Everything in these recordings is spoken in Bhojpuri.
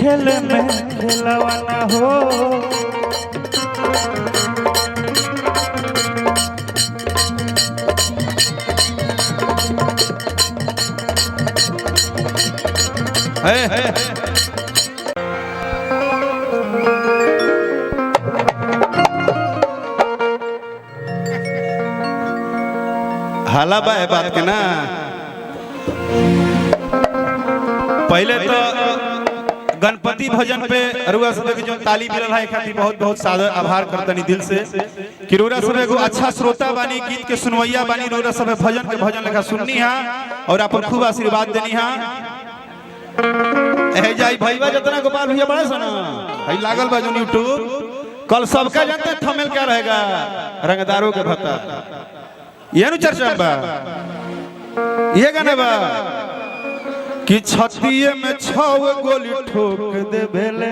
खेल में खिलवाना हो। हाला बा है बात के ना। पहले तो गणपति भजन पे रुआ सब के जो ताली मिलल है खातिर बहुत बहुत सादर आभार करतनी दिल से कि रुआ सब एगो अच्छा श्रोता बानी, गीत के सुनवैया बानी, रुआ सब भजन के भजन लेखा सुननी हा और अपन खूब आशीर्वाद देनी हा। ए जाई भईवा जतना गोपाल भैया बड़ा सुना हई लागल बा जो यूट्यूब कल सबका जानते थंबनेल क्या रहेगा, रंगदारों के भत्ता। ये नु चर्चा बा, ये गाना बा कि छतिये में 6 गोली ठोक दे भेले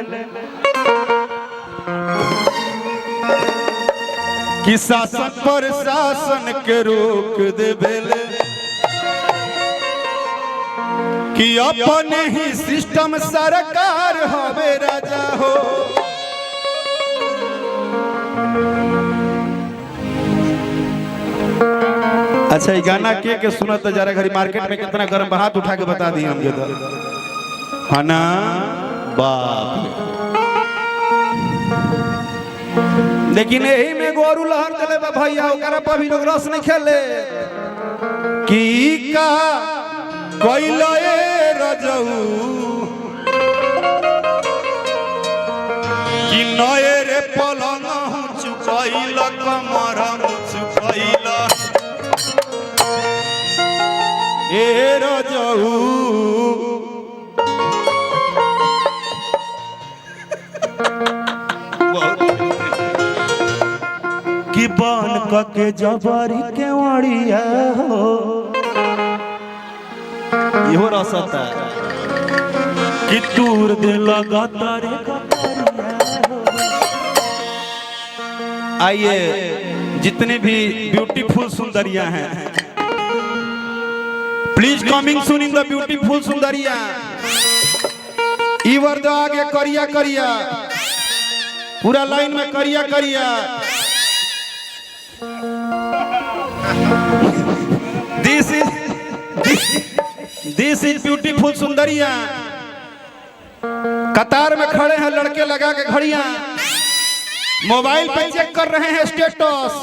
कि शासन पर शासन के रोक दे भेले कि अपने ही सिस्टम सरकार हवे राजा हो। अच्छा ये गाना के सुनत जरा घरी मार्केट में कितना गर्म बा, हाथ उठा के बता दी हम ये तो है ना बाप। लेकिन यही में गोरू लहर चले बा भैया, ओकरा पर भी लोग रस नहीं खेले की का कोइले रजऊ कि नए रे पलंग चुकैल कमर चुकैल ए रजऊ कि बन के जबरी के वड़िया हो। इहो रसता कि तूर दे लगातार। आइए जितने भी ब्यूटीफुल सुंदरियां हैं, please coming soon in the beautiful सुंदरिया। इवर द आगे करिया करिया, पूरा लाइन में करिया करिया। दिस इज ब्यूटीफुल सुंदरिया। कतार में खड़े हैं लड़के लगा के घड़ियां, मोबाइल पे चेक कर रहे हैं स्टेटस।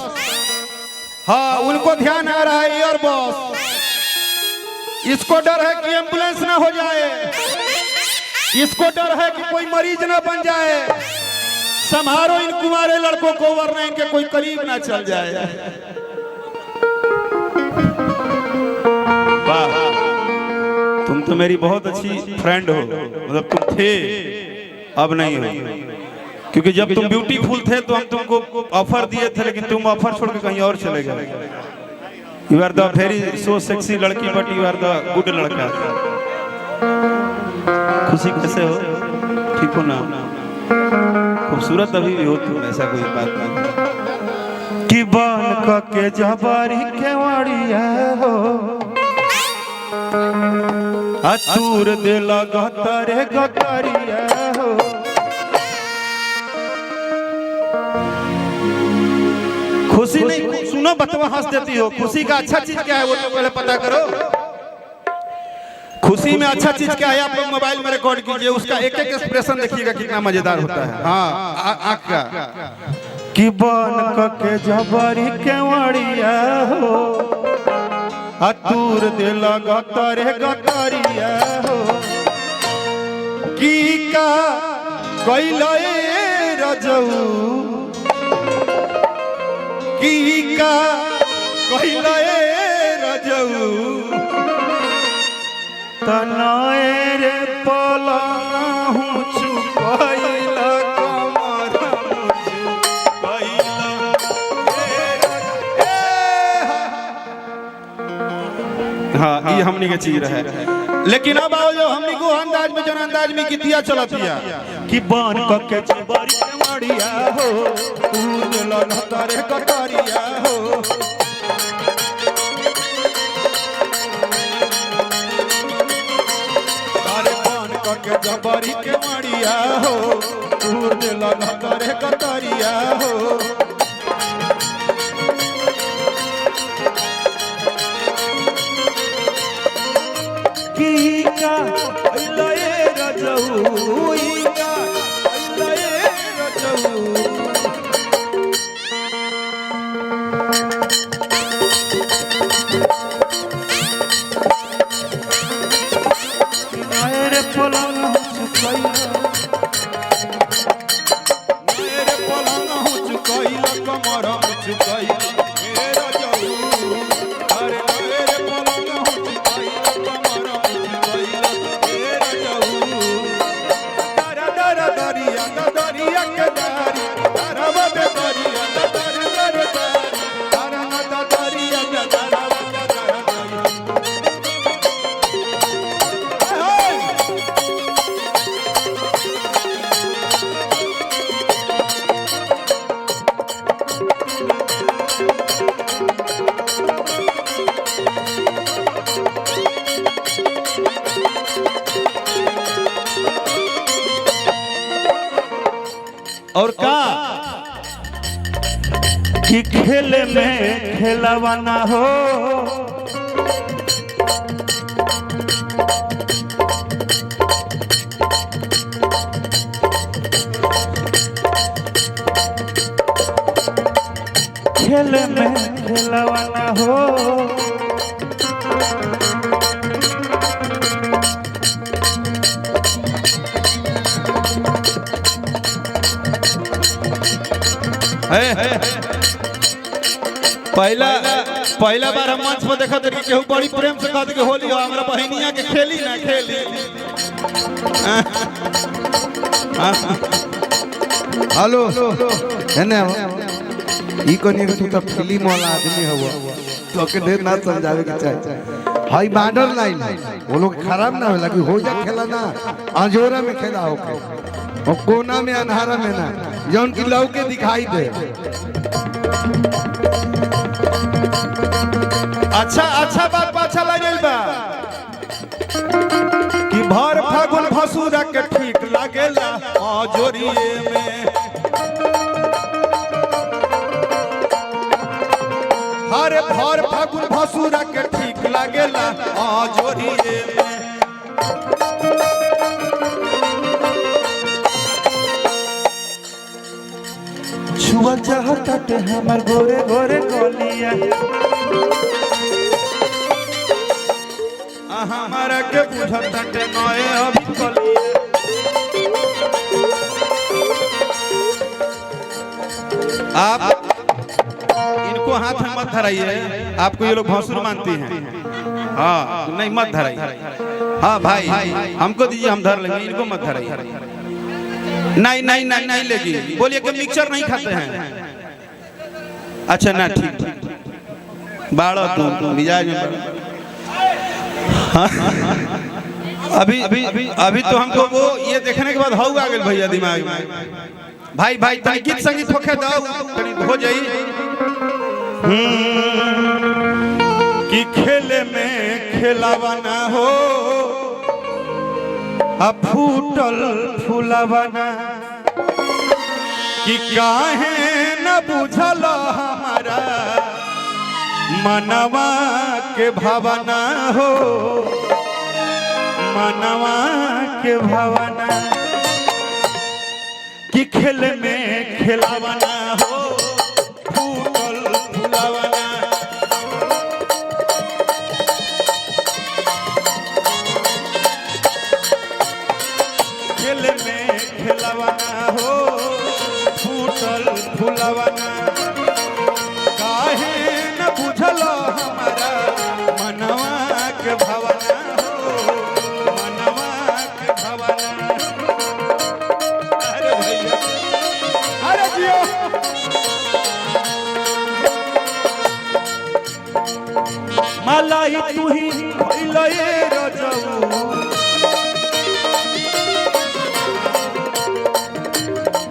हाँ उनको ध्यान आ रहा है ईयरबड्स। इसको डर है कि एम्बुलेंस ना हो जाए, इसको डर है कि कोई मरीज ना बन जाए। संभारो इन कुंवारे लड़कों को वरना इनके कोई करीब ना चल जाए। वाह तुम तो मेरी बहुत अच्छी फ्रेंड हो, मतलब तुम थे अब नहीं हो, क्योंकि जब तुम ब्यूटीफुल थे तो हम तुमको ऑफर दिए थे, लेकिन तुम ऑफर छोड़ के कहीं और चले गए। You are the very so sexy लड़की but you are the good लड़का। खुशी कैसे हो, ठीक हो ना? खूबसूरत अभी भी हो तुम, ऐसा कोई बात नहीं। कि बन के जबारी के वड़िया हो, अतूर दे लगतरे गतरिया हो। खुशी नहीं, सुनो बतवा हंस देती हो। खुशी का अच्छा चीज क्या है वो तो पहले पता करो। खुशी में अच्छा चीज क्या है आप लोग मोबाइल में रिकॉर्ड कीजिए, उसका एक एक एक्सप्रेशन देखिएगा कितना मजेदार होता है। हाँ आँख का कि बन के जबरी के वड़िया हो, अतूर दे लगतरे गतरिया हो। की का कोइले रजऊ, की का कोइले रजऊ तनाए रे पलंग चुकैल कमर चुकैल। हाँ ये हमनी के चीज रहे, लेकिन अब आओ जो हमनी को अंदाज में, जन अंदाज में कितिया चलतिया कि बन के जबरी के वड़िया हो, तू लगतरे गतरिया हो। के जबरी के मड़िया हो दूर दिल करे कतरिया हो की का लए रजऊ का लए रजऊ मेरे पलंग हो चुकैल कमर हो चुकैल मेरा जाऊ अरे मेरे पलंग हो चुकैल कमर हो चुकैल मेरा जाऊ दर दर दरिया दरिया के दारी दरवा दे दरिया दर दर दारी दर न दरिया दरवा दे दरिया और का कि खेले में खेलवाना हो खेले में खेलवाना हो पहला बार हम मंच पर देखा थे केहू बड़ी प्रेम से कहते कि होली हो हमरा बहनिया के खेली ना खेली हेलो हेने ई कोनी के तू तो फिल्म वाला आदमी हवा तो के ढेर ना समझावे के चाहिए हाई बॉर्डर लाइन वो लोग खराब ना होला कि हो जा खेला ना अंजोरा में खेला होके और कोना में अंधारा में ना जौन की लव के दिखाई दे अच्छा बात अच्छा लागल बा कि भर फागुन भसुरा के ठीक लागेला जोरिए में हर भर फागुन भसुरा के ठीक लागेला जोरिए में छुआ चाहत हमर गोरे गोरे गोलिया हमारा के बुझत नए अभी कलिया आप इनको हाथ में मत धराइए आपको ये लोग भौसुर मानती हैं हाँ नहीं मत धराइए हाँ भाई हमको दीजिए हम धर लेंगे इनको मत धराइए नहीं लेगी बोलिए कि मिक्सचर नहीं खाते हैं अच्छा ना ठीक बाड़ो तुम मिजाज में अभी तो हमको वो ये देखने के बाद हाउ आ गए भैया दिमाग में भाई तनी गीत संगीत होके दाओ तनी हो जाई कि खेले में खेलावाना हो अब फूटल फूलावाना कि काहे न बुझल हमारा मनवा के भावना हो मनवा के भावना कि खेल में खेलावाना हो फूटल फूलावाना खेल में खेलावाना हो फूटल फूलावाना काहे न बुझल हमारा मनवा के भावना हो मनवा के भावना अरे भैया अरे जियो मलाई तू ही भइलए रजऊ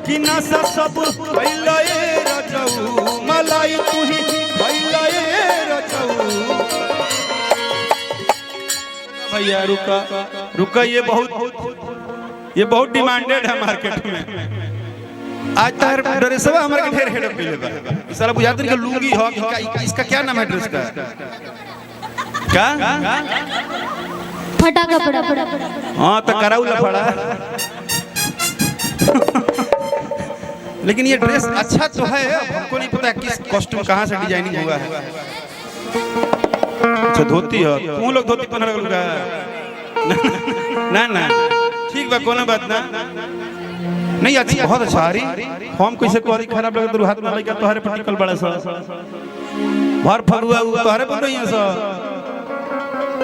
कि नशा सब भइलए रजऊ मलाई तू ही भइलए रजऊ भैया रुका रुका, ये बहुत डिमांडेड है मार्केट में। आज तक ड्रेसवा हमारे के ढेर हेडअप मिले बा। साला बुझाते नहीं कि लुंगी हो कि इसका क्या नाम है ड्रेस का? क्या फटा कपड़ा। हाँ तो कराऊ लफड़ा। लेकिन ये ड्रेस अच्छा तो है, हमको नहीं पता किस कॉस्ट्यूम कहाँ से डिजाइनिंग हुआ है। अच्छा धोती हो तुम लोग, धोती पहन रखा ना ठीक बा, कोनो बात ना नहीं। अच्छी बहुत अच्छा आ रही हम कैसे कोरी खराब लगे तो हाथ में लगा तोहरे पटिकल बड़ा सा भर फगुआ तोहरे बन रही है सा।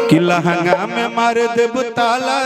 कि लहंगा में मार देब ताला